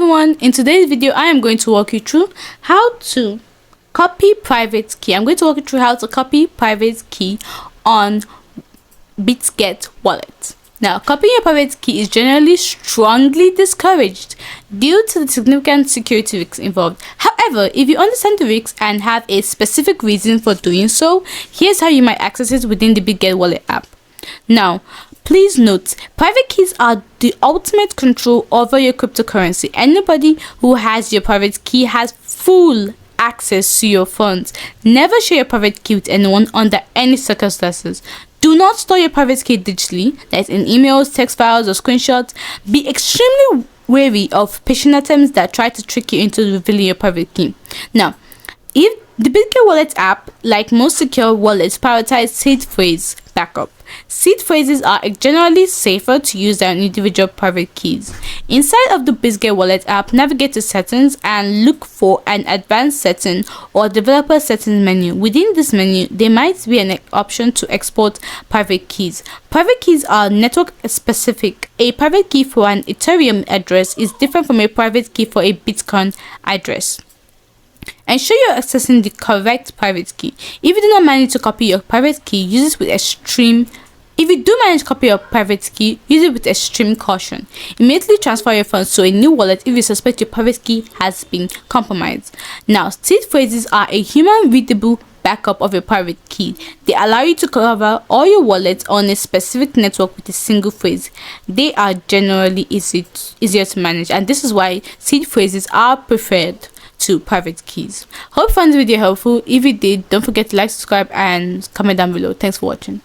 everyone, in today's video I am going to walk you through how to copy private key. I'm going to walk you through how to copy private key on Bitget wallet. Now, copying your private key is generally strongly discouraged due to the significant security risks involved. However, if you understand the risks and have a specific reason for doing so, here's how you might access it within the Bitget wallet app. Now, please note, private keys are the ultimate control over your cryptocurrency. Anybody who has your private key has full access to your funds. Never share your private key with anyone under any circumstances. Do not store your private key digitally, that is in emails, text files, or screenshots. Be extremely wary of phishing attempts that try to trick you into revealing your private key. Now, if the Bitget wallet app, like most secure wallets, prioritize seed phrase backup. Seed phrases are generally safer to use than individual private keys. Inside of the Bitget wallet app, navigate to settings and look for an advanced setting or developer settings menu. Within this menu, there might be an option to export private keys. Private keys are network specific. A private key for an Ethereum address is different from a private key for a Bitcoin address. Ensure you're accessing the correct private key. If you do not manage to copy your private key, use it with extreme caution. Immediately transfer your funds to a new wallet if you suspect your private key has been compromised. Now, seed phrases are a human readable backup of your private key. They allow you to cover all your wallets on a specific network with a single phrase. They are generally easier to manage, and this is why seed phrases are preferred to private keys. Hope you found the video helpful. If you did, don't forget to like, subscribe, and comment down below. Thanks for watching.